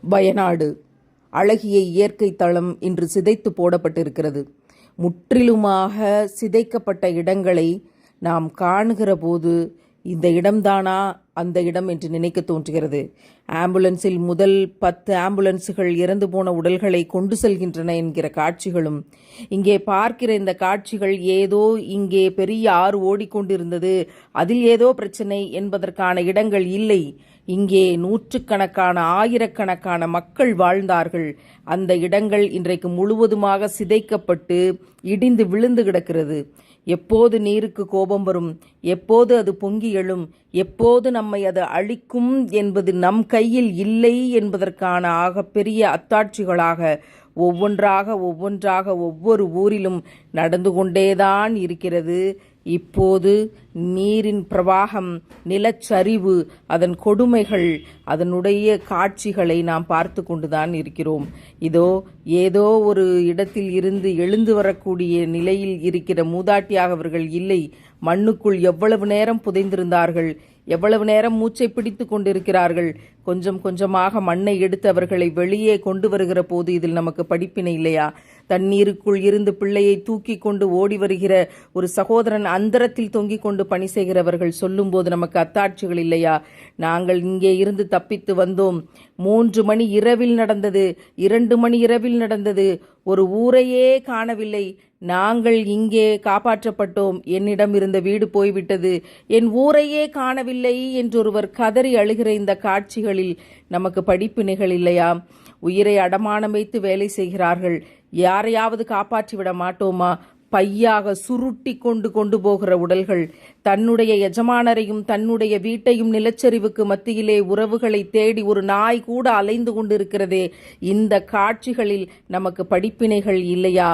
வயநாடு அழகிய இயற்கை தளம் இன்று சிதைத்து போடப்பட்டிருக்கிறது. முற்றிலுமாக சிதைக்கப்பட்ட இடங்களை நாம் காணுகிற போது இந்த இடம்தானா அந்த இடம் என்று நினைக்க தோன்றுகிறது. ஆம்புலன்ஸில் முதல் 10 ஆம்புலன்ஸுகள் இறந்து போன உடல்களை கொண்டு செல்கின்றன என்கிற காட்சிகளும், இங்கே பார்க்கிற இந்த காட்சிகள் ஏதோ இங்கே பெரிய ஆறு ஓடிக்கொண்டிருந்தது, அதில் ஏதோ பிரச்சனை என்பதற்கான இடங்கள் இல்லை. இங்கே நூற்றுக்கணக்கான ஆயிரக்கணக்கான மக்கள் வாழ்ந்தார்கள். அந்த இடங்கள் இன்றைக்கு முழுவதுமாக சிதைக்கப்பட்டு இடிந்து விழுந்து கிடக்கிறது. எப்போது நீருக்கு கோபம் வரும், எப்போது அது பொங்கி எழும், எப்போது நம்மை அது அழிக்கும் என்பது நம் கையில் இல்லை என்பதற்கான ஆகப்பெரிய அத்தாட்சிகளாக ஒவ்வொன்றாக ஒவ்வொரு ஊரிலும் நடந்து கொண்டேதான் இருக்கிறது. இப்போது நீரின் பிரவாகம், நிலச்சரிவு, அதன் கொடுமைகள், அதனுடைய காட்சிகளை நாம் பார்த்து கொண்டுதான் இருக்கிறோம். இதோ ஏதோ ஒரு இடத்தில் இருந்து எழுந்து வரக்கூடிய நிலையில் இருக்கிற மூதாட்டியாக அவர்கள் இல்லை. மண்ணுக்குள் எவ்வளவு நேரம் புதைந்திருந்தார்கள், எவ்வளவு நேரம் மூச்சை பிடித்து கொண்டிருக்கிறார்கள். கொஞ்சம் கொஞ்சமாக மண்ணை எடுத்து அவர்களை வெளியே கொண்டு வருகிற போது இதில் நமக்கு படிப்பினை இல்லையா? தண்ணீருக்குள் இருந்து பிள்ளையை தூக்கி கொண்டு ஓடி வருகிற ஒரு சகோதரன் அந்தரத்தில் தொங்கிக் கொண்டு பணி செய்கிறவர்கள் சொல்லும் போது நமக்கு அத்தாட்சிகள் இல்லையா? நாங்கள் இங்கே இருந்து தப்பித்து வந்தோம். 3 மணி இரவில் நடந்தது, 2 மணி இரவில் நடந்தது, ஒரு ஊரையே காணவில்லை. நாங்கள் இங்கே காப்பாற்றப்பட்டோம். என்னிடம் இருந்த வீடு போய்விட்டது, என் ஊரையே காணவில்லை என்றொருவர் கதறி அழுகிற இந்த காட்சிகளில் நமக்கு படிப்பினைகள் இல்லையா? உயிரை அடமானம் வைத்து வேலை செய்கிறார்கள். யாரையாவது காப்பாற்றி விட மாட்டோமா? பையாக சுருட்டி கொண்டு போகிற உடல்கள், தன்னுடைய எஜமானரையும் தன்னுடைய வீட்டையும் நிலச்சரிவுக்கு மத்தியிலே உறவுகளை தேடி ஒரு நாய் கூட அலைந்து கொண்டிருக்கிறதே, இந்த காட்சிகளில் நமக்கு படிப்பினைகள் இல்லையா?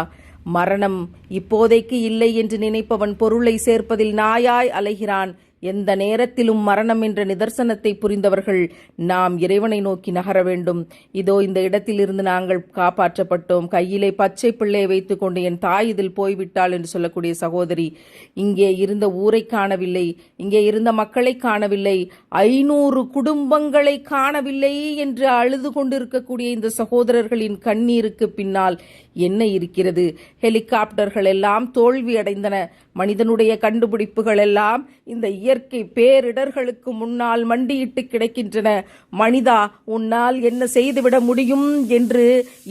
மரணம் இப்போதைக்கு இல்லை என்று நினைப்பவன் பொருளை சேர்ப்பதில் நாயாய் அலைகிறான். எந்த நேரத்திலும் மரணம் என்ற நிதர்சனத்தை புரிந்தவர்கள் நாம் இறைவனை நோக்கி நகர வேண்டும். இதோ இந்த இடத்திலிருந்து நாங்கள் காப்பாற்றப்பட்டோம். கையிலே பச்சை பிள்ளையை வைத்துக் கொண்டு என் தாய் இதில் போய்விட்டாள் என்று சொல்லக்கூடிய சகோதரி, இங்கே இருந்த ஊரை காணவில்லை, இங்கே இருந்த மக்களை காணவில்லை, 500 குடும்பங்களை காணவில்லை என்று அழுது கொண்டிருக்கக்கூடிய இந்த சகோதரர்களின் கண்ணீருக்கு பின்னால் என்ன இருக்கிறது? ஹெலிகாப்டர்கள் எல்லாம் தோல்வி அடைந்தன. மனிதனுடைய கண்டுபிடிப்புகள் எல்லாம் இந்த இயற்கை பேரிடர்களுக்கு முன்னால் மண்டியிட்டு கிடக்கின்றன. மனிதா, உன்னால் என்ன செய்துவிட முடியும் என்று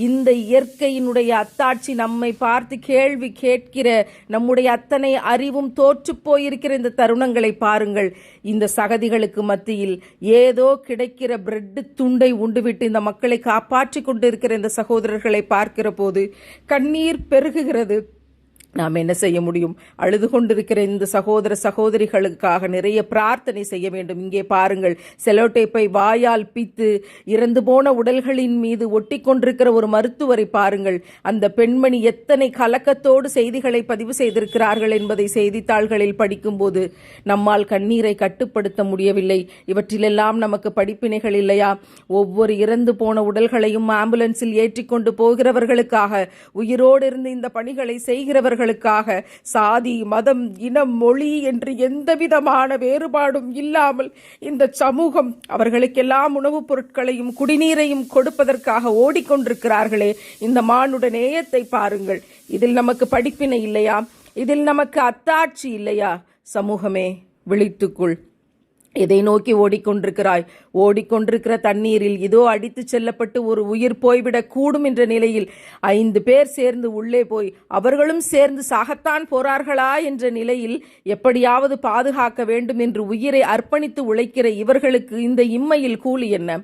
இந்த இயற்கையினுடைய அத்தாட்சி நம்மை பார்த்து கேள்வி கேட்கிற நம்முடைய அத்தனை அறிவும் தோற்று போயிருக்கிற இந்த தருணங்களை பாருங்கள். இந்த சகதிகளுக்கு மத்தியில் ஏதோ கிடைக்கிற பிரெட் துண்டை உண்டுவிட்டு இந்த மக்களை காப்பாற்றி கொண்டிருக்கிற இந்த சகோதரர்களை பார்க்கிற போது கண்ணீர் பெருகுகிறது. நாம் என்ன செய்ய முடியும்? அழுது கொண்டிருக்கிற இந்த சகோதர சகோதரிகளுக்காக நிறைய பிரார்த்தனை செய்ய வேண்டும். இங்கே பாருங்கள், செலோடேப்பை வாயால் பித்து இறந்து போன உடல்களின் மீது ஒட்டி கொண்டிருக்கிற ஒரு மருத்துவரை பாருங்கள். அந்த பெண்மணி எத்தனை கலக்கத்தோடு செய்திகளை பதிவு செய்திருக்கிறார்கள் என்பதை செய்தித்தாள்களில் படிக்கும்போது நம்மால் கண்ணீரை கட்டுப்படுத்த முடியவில்லை. இவற்றிலெல்லாம் நமக்கு படிப்பினைகள் இல்லையா? ஒவ்வொரு இறந்து போன உடல்களையும் ஆம்புலன்ஸில் ஏற்றிக்கொண்டு போகிறவர்களுக்காக, உயிரோடு இருந்து இந்த பணிகளை செய்கிறவர்கள் சாதி, மதம், இனம், மொழி என்று எந்தவிதமான வேறுபாடும் இல்லாமல் இந்த சமூகம் அவர்களுக்கெல்லாம் உணவுப் பொருட்களையும் குடிநீரையும் கொடுப்பதற்காக ஓடிக்கொண்டிருக்கிறார்களே, இந்த மானுட நேயத்தை பாருங்கள். இதில் நமக்கு படிப்பினை இல்லையா? இதில் நமக்கு அத்தாட்சி இல்லையா? சமூகமே, விழித்துக்குள். எதை நோக்கி ஓடிக்கொண்டிருக்கிறாய்? ஓடிக்கொண்டிருக்கிற தண்ணீரில் இதோ அடித்து செல்லப்பட்டு ஒரு உயிர் போய்விடக் கூடும் என்ற நிலையில் 5 பேர் சேர்ந்து உள்ளே போய் அவர்களும் சேர்ந்து சாகத்தான் போறார்களா என்ற நிலையில் எப்படியாவது பாதுகாக்க வேண்டும் என்று உயிரை அர்ப்பணித்து உழைக்கிற இவர்களுக்கு இந்த இம்மையில் கூலி என்ன?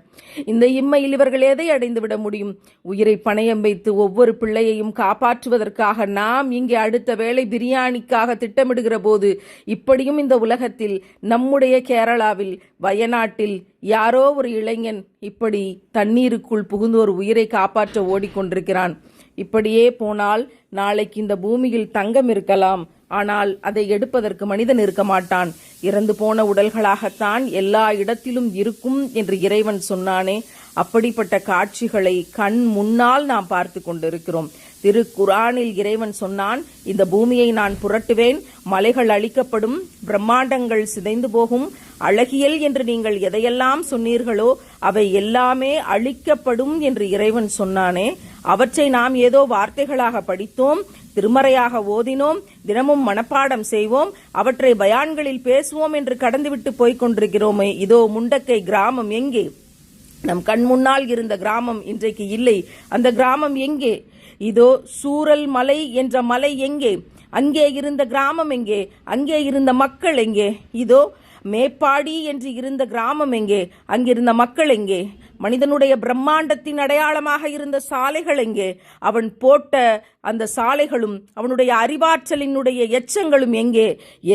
இந்த இம்மையில் இவர்கள் எதை அடைந்து விட முடியும்? உயிரை பணயம் வைத்து ஒவ்வொரு பிள்ளையையும் காப்பாற்றுவதற்காக நாம் இங்கே அடுத்த வேளை பிரியாணிக்காக திட்டமிடுகிற போது இப்படியும் இந்த உலகத்தில், நம்முடைய கேரளாவில், வயநாட்டில் யாரோ ஒரு இளைஞன் இப்படி தண்ணீருக்குள் புகுந்து ஒரு உயிரை காப்பாற்ற ஓடிக்கொண்டிருக்கிறான். இப்படியே போனால் நாளைக்கு இந்த பூமியில் தங்கம் இருக்கலாம், ஆனால் அதை எடுப்பதற்கு மனிதன் இருக்க மாட்டான். இறந்து போன உடல்களாகத்தான் எல்லா இடத்திலும் இருக்கும் என்று இறைவன் சொன்னானே, அப்படிப்பட்ட காட்சிகளை கண் முன்னால் நாம் பார்த்து கொண்டிருக்கிறோம். திருக்குரானில் இறைவன் சொன்னான், இந்த பூமியை நான் புரட்டுவேன், மலைகள் அழிக்கப்படும், பிரம்மாண்டங்கள் சிதைந்து போகும், அழகியல் என்று நீங்கள் எதையெல்லாம் சொன்னீர்களோ அவை எல்லாமே அழிக்கப்படும் என்று இறைவன் சொன்னானே. அவற்றை நாம் ஏதோ வார்த்தைகளாக படித்தோம், திருமறையாக ஓதினோம், தினமும் மனப்பாடம் செய்வோம், அவற்றை பயான்களில் பேசுவோம் என்று கடந்துவிட்டு போய்க் கொண்டிருக்கிறோமே. இதோ முண்டக்கை கிராமம் எங்கே? நம் கண் முன்னால் இருந்த கிராமம் இன்றைக்கு இல்லை. அந்த கிராமம் எங்கே? இதோ சூரல் மலை என்ற மலை எங்கே? அங்கே இருந்த கிராமம் எங்கே? அங்கே இருந்த மக்கள் எங்கே? இதோ மேப்பாடி என்று இருந்த கிராமம் எங்கே? அங்கிருந்த மக்கள் எங்கே? மனிதனுடைய பிரம்மாண்டத்தின் அடையாளமாக இருந்த சாலைகள் எங்கே? அவன் போட்ட அந்த சாலைகளும் அவனுடைய அறிவாற்றலினுடைய எச்சங்களும் எங்கே?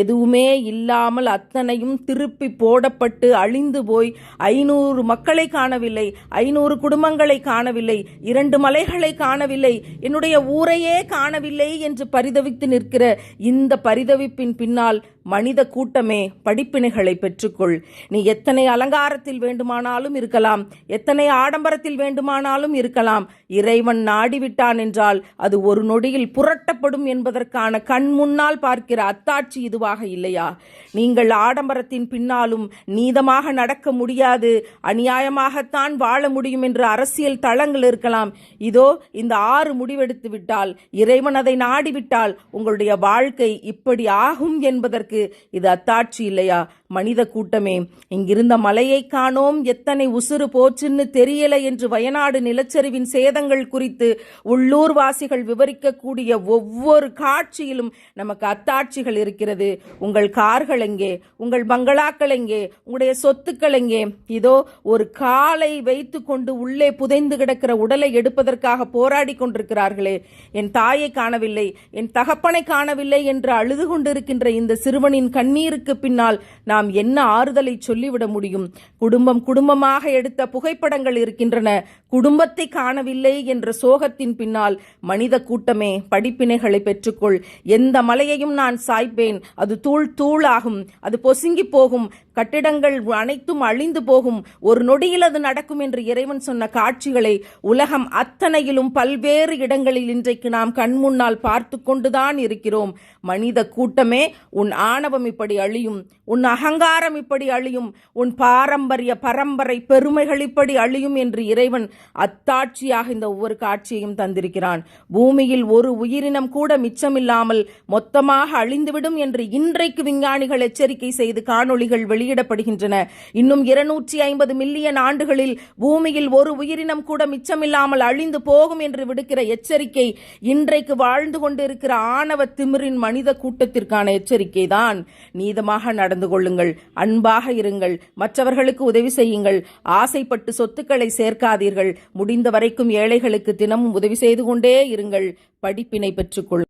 எதுவுமே இல்லாமல் அத்தனையும் திருப்பி போடப்பட்டு அழிந்து போய் 500 மக்களை காணவில்லை, 500 குடும்பங்களை காணவில்லை, 2 மலைகளை காணவில்லை, என்னுடைய ஊரையே காணவில்லை என்று பரிதவித்து நிற்கிற இந்த பரிதவிப்பின் பின்னால் மனித கூட்டமே படிப்பினைகளை பெற்றுக்கொள். நீ எத்தனை அலங்காரத்தில் வேண்டுமானாலும் இருக்கலாம், எத்தனை ஆடம்பரத்தில் வேண்டுமானாலும் இருக்கலாம், இறைவன் நாடிவிட்டான் என்றால் அது ஒரு நொடியில் புரட்டப்படும் என்பதற்கான கண் முன்னால் பார்க்கிற அத்தாட்சி இதுவாக இல்லையா? நீங்கள் ஆடம்பரத்தின் பின்னாலும் நீதமாக நடக்க முடியாது, அநியாயமாகத்தான் வாழ முடியும் என்று அரசியல் தளங்கள் இருக்கலாம். இதோ இந்த 6 முடிவெடுத்து விட்டால், இறைவன் அதை நாடிவிட்டால் உங்களுடைய வாழ்க்கை இப்படி ஆகும் என்பதற்கு இது அத்தாட்சி இல்லையா? மனித கூட்டமே, இங்கிருந்த மலையை காணோம், எத்தனை உசுறு போச்சுன்னு தெரியல என்று வயநாடு நிலச்சரிவின் சேதங்கள் குறித்து உள்ளூர் வாசிகள் விவரிக்கக்கூடிய ஒவ்வொரு காட்சியிலும் நமக்கு அத்தாட்சிகள் இருக்கிறது. உங்கள் கார்கள் எங்கே? உங்கள் பங்களாக்கள் எங்கே? உங்களுடைய சொத்துக்கள் எங்கே? இதோ ஒரு காலை வைத்து கொண்டு உள்ளே புதைந்து கிடக்கிற உடலை எடுப்பதற்காக போராடி கொண்டிருக்கிறார்களே. என் தாயை காணவில்லை, என் தகப்பனை காணவில்லை என்று அழுது கொண்டிருக்கின்ற இந்த சிறுவனின் கண்ணீருக்கு பின்னால் நாம் என்ன ஆறுதலை சொல்லிவிட முடியும்? குடும்பமாக எடுத்த புகைப்படங்கள் இருக்கின்றன, குடும்பத்தை காணவில்லை என்ற சோகத்தின் பின்னால் மனித கூட்டமே படிப்பினைகளை பெற்றுக்கொள். எந்த மலையையும் நான் சாய்ப்பேன், அது தூள் தூளாகும், அது பொசுங்கி போகும், கட்டிடங்கள் அனைத்தும் அழிந்து போகும், ஒரு நொடியில் அது நடக்கும் என்று இறைவன் சொன்ன காட்சிகளை உலகம் அத்தனையிலும் பல்வேறு இடங்களில் இன்றைக்கு நாம் கண்முன்னால் பார்த்து கொண்டுதான் இருக்கிறோம். மனித கூட்டமே, உன் ஆணவம் இப்படி அழியும், உன் அகங்காரம் இப்படி அழியும், உன் பாரம்பரிய பரம்பரை பெருமைகள் இப்படி அழியும் என்று இறைவன் அத்தாட்சியாக இந்த ஒவ்வொரு காட்சியையும் தந்திருக்கிறான். பூமியில் ஒரு உயிரினம் கூட மிச்சமில்லாமல் மொத்தமாக அழிந்துவிடும் என்று இன்றைக்கு விஞ்ஞானிகள் எச்சரிக்கை செய்து காணொளிகள் வெளியிடப்படுகின்றன. இன்னும் 250 மில்லியன் ஆண்டுகளில் பூமியில் ஒரு உயிரினம் கூட மிச்சமில்லாமல் அழிந்து போகும் என்று விடுக்கிற எச்சரிக்கை இன்றைக்கு வாழ்ந்து கொண்டிருக்கிற ஆணவ திமிரின் மனித கூட்டத்திற்கான எச்சரிக்கை தான். நீதமாக நடந்து கொள்ளுங்கள், அன்பாக இருங்கள், மற்றவர்களுக்கு உதவி செய்யுங்கள், ஆசைப்பட்டு சொத்துக்களை சேர்க்காதீர்கள், முடிந்த வரைக்கும் ஏழைகளுக்கு தினமும் உதவி செய்து கொண்டே இருங்கள், படிப்பினை பெற்றுக்கொள்.